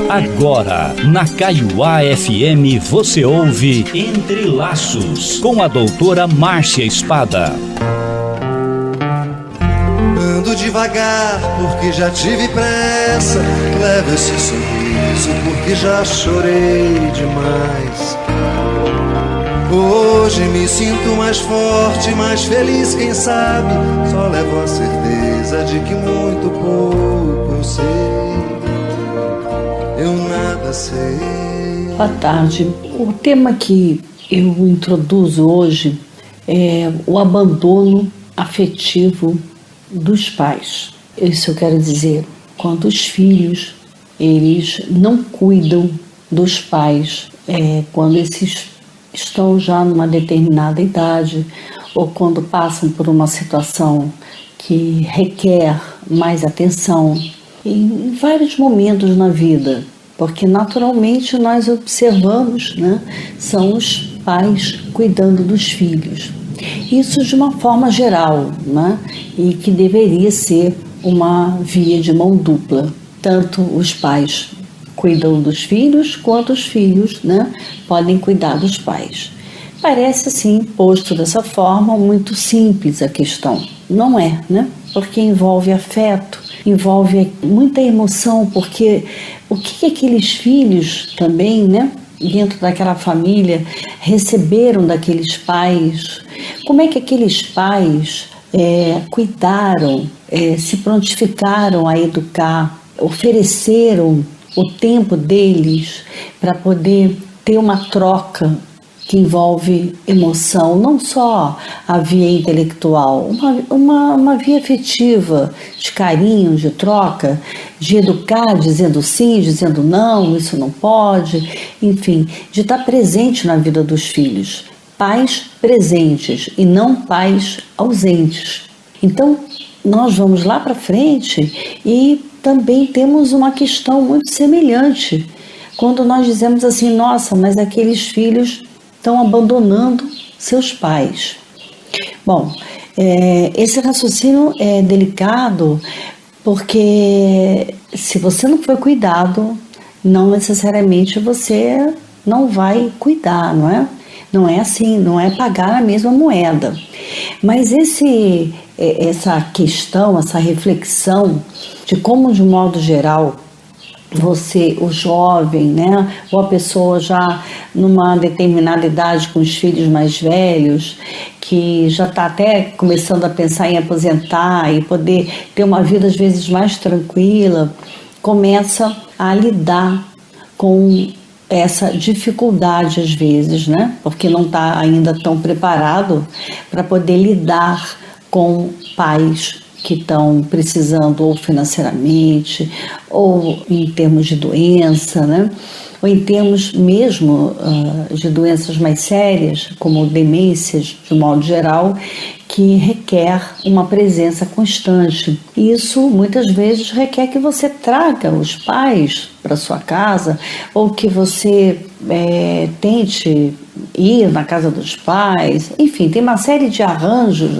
Agora, na Kaiowá FM, você ouve Entre Laços, com a doutora Márcia Espada. Ando devagar porque já tive pressa, levo esse sorriso porque já chorei demais. Hoje me sinto mais forte, mais feliz, quem sabe só levo a certeza de que muito pouco eu sei. Eu nada sei. Boa tarde. O tema que eu introduzo hoje é o abandono afetivo dos pais. Isso eu quero dizer, quando os filhos eles não cuidam dos pais, quando esses estão já numa determinada idade ou quando passam por uma situação que requer mais atenção em vários momentos na vida, porque naturalmente nós observamos, são os pais cuidando dos filhos. Isso de uma forma geral, e que deveria ser uma via de mão dupla. Tanto os pais cuidam dos filhos, quanto os filhos, podem cuidar dos pais. Parece assim, posto dessa forma, muito simples a questão. Não é, Porque envolve afeto, envolve muita emoção, porque o que aqueles filhos também, dentro daquela família, receberam daqueles pais, como é que aqueles pais cuidaram, se prontificaram a educar, ofereceram o tempo deles para poder ter uma troca que envolve emoção, não só a via intelectual, uma via afetiva, de carinho, de troca, de educar, dizendo sim, dizendo não, isso não pode, enfim, de estar presente na vida dos filhos. Pais presentes e não pais ausentes. Então, nós vamos lá para frente e também temos uma questão muito semelhante. Quando nós dizemos assim, nossa, mas aqueles filhos estão abandonando seus pais. Bom, esse raciocínio é delicado porque se você não foi cuidado, não necessariamente você não vai cuidar, não é? Não é assim, não é pagar a mesma moeda. Mas essa questão, essa reflexão de como, de um modo geral, você, o jovem, ou a pessoa já numa determinada idade com os filhos mais velhos, que já está até começando a pensar em aposentar e poder ter uma vida às vezes mais tranquila, começa a lidar com essa dificuldade às vezes, porque não está ainda tão preparado para poder lidar com pais que estão precisando ou financeiramente, ou em termos de doença, ou em termos mesmo de doenças mais sérias, como demências, de um modo geral, que requer uma presença constante. Isso, muitas vezes, requer que você traga os pais para sua casa, ou que você tente ir na casa dos pais. Enfim, tem uma série de arranjos,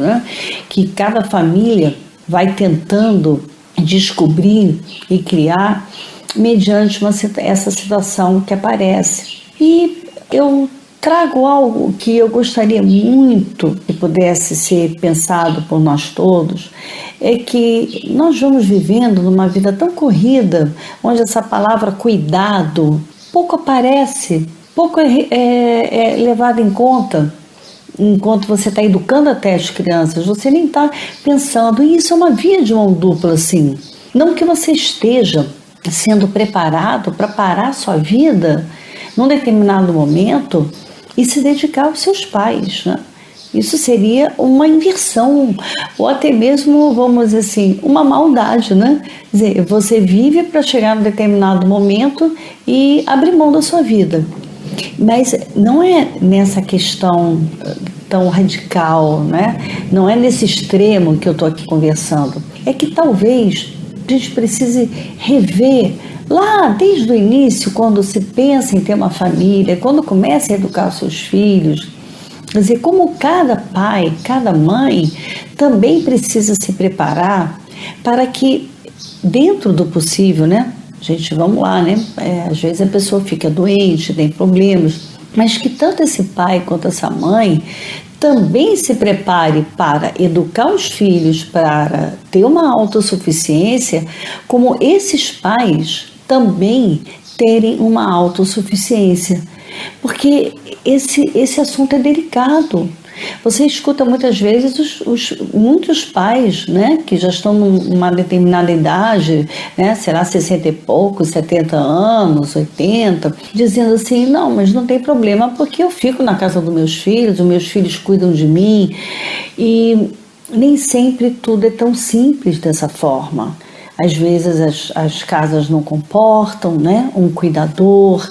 que cada família vai tentando descobrir e criar mediante essa situação que aparece. E eu trago algo que eu gostaria muito que pudesse ser pensado por nós todos, é que nós vamos vivendo numa vida tão corrida, onde essa palavra cuidado pouco aparece, pouco é levada em conta. Enquanto você está educando até as crianças, você nem está pensando, e isso é uma via de mão dupla, assim. Não que você esteja sendo preparado para parar a sua vida num determinado momento e se dedicar aos seus pais, Isso seria uma inversão, ou até mesmo, vamos dizer assim, uma maldade, Quer dizer, você vive para chegar num determinado momento e abrir mão da sua vida. Mas não é nessa questão tão radical, Não é nesse extremo que eu estou aqui conversando. É que talvez a gente precise rever lá desde o início, quando se pensa em ter uma família, quando começa a educar os seus filhos. Quer dizer, como cada pai, cada mãe também precisa se preparar para que dentro do possível, né? Gente, vamos lá, né? Às vezes a pessoa fica doente, tem problemas, mas que tanto esse pai quanto essa mãe também se prepare para educar os filhos, para ter uma autossuficiência, como esses pais também terem uma autossuficiência. Porque esse assunto é delicado. Você escuta muitas vezes muitos pais, né, que já estão numa determinada idade, né, será 60 e poucos, 70 anos, 80, dizendo assim, não, mas não tem problema porque eu fico na casa dos meus filhos, os meus filhos cuidam de mim. E nem sempre tudo é tão simples dessa forma. Às vezes as casas não comportam, né, um cuidador,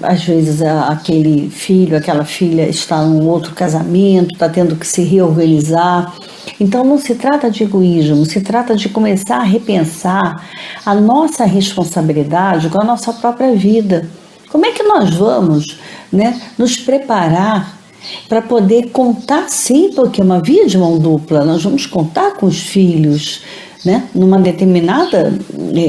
às vezes aquele filho, aquela filha está num outro casamento, está tendo que se reorganizar. Então não se trata de egoísmo, se trata de começar a repensar a nossa responsabilidade com a nossa própria vida. Como é que nós vamos, né, nos preparar para poder contar, sim, porque é uma via de mão dupla, nós vamos contar com os filhos, né, numa determinada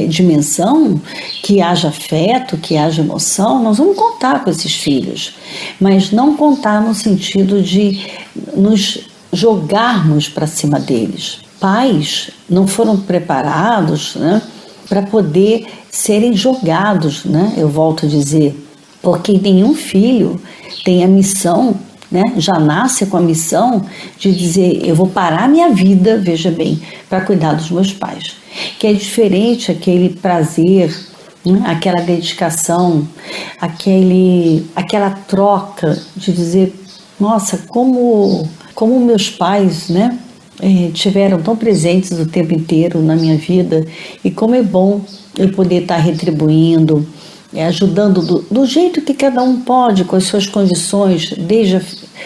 dimensão, que haja afeto, que haja emoção, nós vamos contar com esses filhos, mas não contar no sentido de nos jogarmos para cima deles. Pais não foram preparados, né, para poder serem jogados, né, eu volto a dizer, porque nenhum filho tem a missão, né, já nasce com a missão de dizer, eu vou parar minha vida, veja bem, para cuidar dos meus pais. Que é diferente aquele prazer, né, aquela dedicação, aquela troca de dizer, nossa, como meus pais, né, tiveram tão presentes o tempo inteiro na minha vida, e como é bom eu poder estar retribuindo, ajudando do jeito que cada um pode, com as suas condições, desde a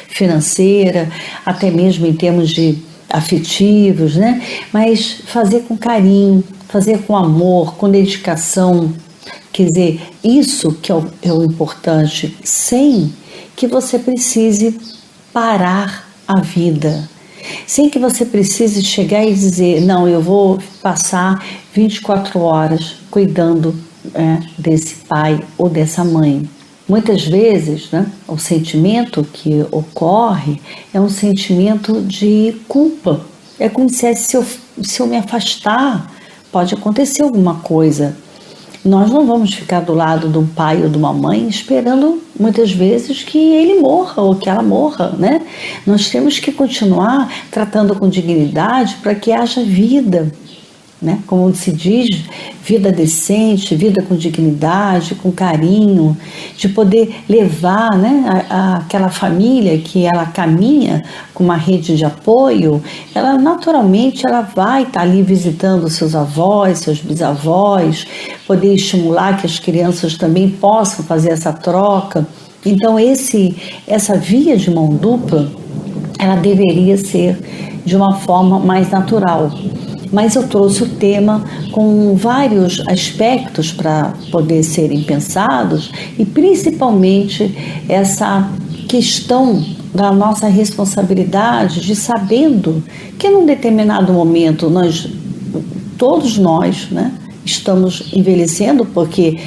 financeira, até mesmo em termos de afetivos, né? Mas fazer com carinho, fazer com amor, com dedicação. Quer dizer, isso que é o importante, sem que você precise parar a vida, sem que você precise chegar e dizer, não, eu vou passar 24 horas cuidando desse pai ou dessa mãe. Muitas vezes, né, o sentimento que ocorre é um sentimento de culpa. É como se eu me afastar, pode acontecer alguma coisa. Nós não vamos ficar do lado de um pai ou de uma mãe esperando muitas vezes que ele morra ou que ela morra, né? Nós temos que continuar tratando com dignidade para que haja vida, né? Como se diz, vida decente, vida com dignidade, com carinho, de poder levar, né, aquela família que ela caminha com uma rede de apoio, ela naturalmente ela vai estar ali visitando seus avós, seus bisavós, poder estimular que as crianças também possam fazer essa troca. Então essa via de mão dupla, ela deveria ser de uma forma mais natural. Mas eu trouxe o tema com vários aspectos para poder serem pensados e principalmente essa questão da nossa responsabilidade de sabendo que num determinado momento todos nós, né, estamos envelhecendo, porque,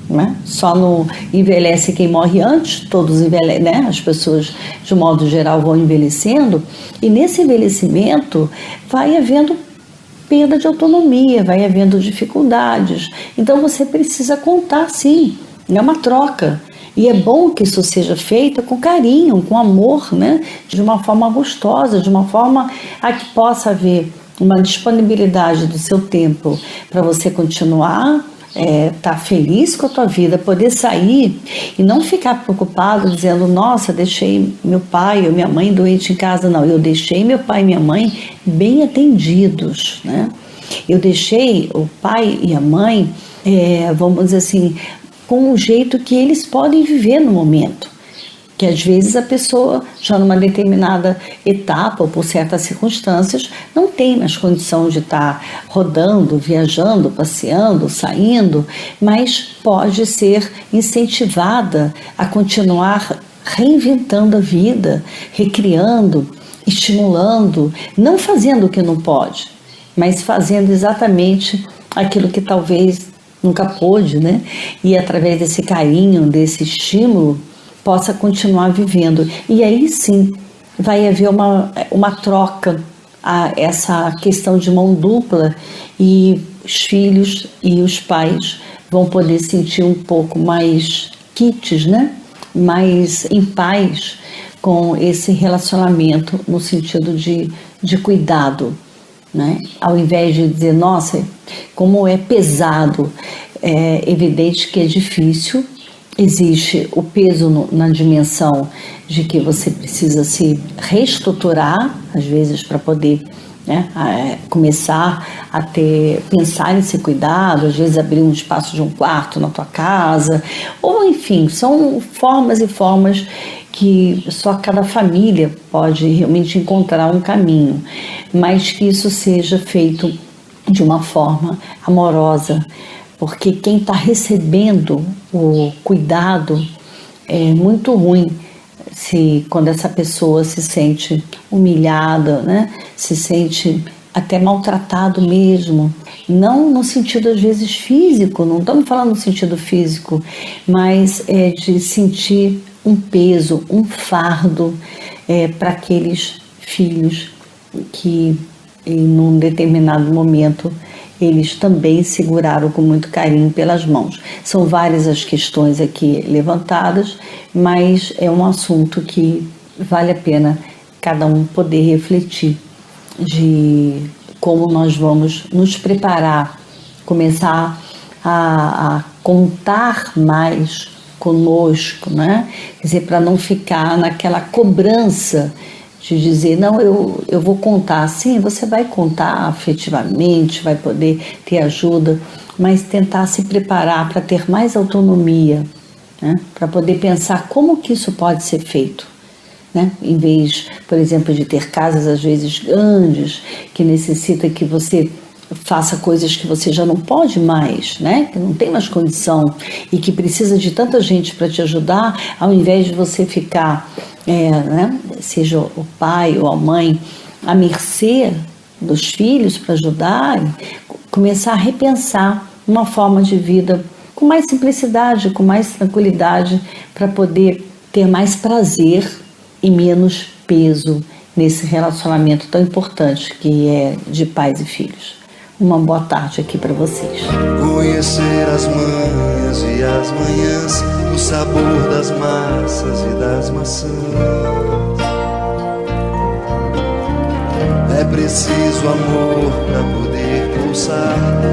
né, só não envelhece quem morre antes, todos envelhecem, né, as pessoas de modo geral vão envelhecendo, e nesse envelhecimento vai havendo perda de autonomia, vai havendo dificuldades. Então você precisa contar, sim, é uma troca. E é bom que isso seja feito com carinho, com amor, né? De uma forma gostosa, de uma forma a que possa haver uma disponibilidade do seu tempo para você continuar, tá feliz com a tua vida, poder sair e não ficar preocupado dizendo, nossa, deixei meu pai ou minha mãe doente em casa. Não, eu deixei meu pai e minha mãe bem atendidos, né? Eu deixei o pai e a mãe, vamos dizer assim, com o jeito que eles podem viver no momento. Que às vezes a pessoa, já numa determinada etapa ou por certas circunstâncias, não tem mais condição de estar rodando, viajando, passeando, saindo, mas pode ser incentivada a continuar reinventando a vida, recriando, estimulando, não fazendo o que não pode, mas fazendo exatamente aquilo que talvez nunca pôde, né? E através desse carinho, desse estímulo, possa continuar vivendo. E aí sim, vai haver uma troca, essa questão de mão dupla, e os filhos e os pais vão poder sentir um pouco mais quites, né? Mais em paz com esse relacionamento, no sentido de cuidado, né? Ao invés de dizer, nossa, como é pesado, é evidente que é difícil, existe o peso na dimensão de que você precisa se reestruturar, às vezes, para poder, né, começar a pensar nesse cuidado, às vezes abrir um espaço de um quarto na tua casa, ou enfim, são formas e formas que só cada família pode realmente encontrar um caminho, mas que isso seja feito de uma forma amorosa, porque quem está recebendo o cuidado é muito ruim quando essa pessoa se sente humilhada, né? Se sente até maltratado mesmo, não no sentido às vezes físico, não estamos falando no sentido físico, mas de sentir um peso, um fardo para aqueles filhos que em um determinado momento eles também seguraram com muito carinho pelas mãos. São várias as questões aqui levantadas, mas é um assunto que vale a pena cada um poder refletir de como nós vamos nos preparar, começar a contar mais conosco, né? Quer dizer, para não ficar naquela cobrança de dizer, não, eu vou contar. Sim, você vai contar afetivamente, vai poder ter ajuda, mas tentar se preparar para ter mais autonomia, né? Para poder pensar como que isso pode ser feito, né? Em vez, por exemplo, de ter casas às vezes grandes, que necessita que você faça coisas que você já não pode mais, né? Que não tem mais condição e que precisa de tanta gente para te ajudar, ao invés de você ficar, né? Seja o pai ou a mãe, à mercê dos filhos para ajudar, começar a repensar uma forma de vida com mais simplicidade, com mais tranquilidade, para poder ter mais prazer e menos peso nesse relacionamento tão importante que é de pais e filhos. Uma boa tarde aqui para vocês. Conhecer as manhas e as manhãs, o sabor das massas e das maçãs. É preciso amor para poder pulsar.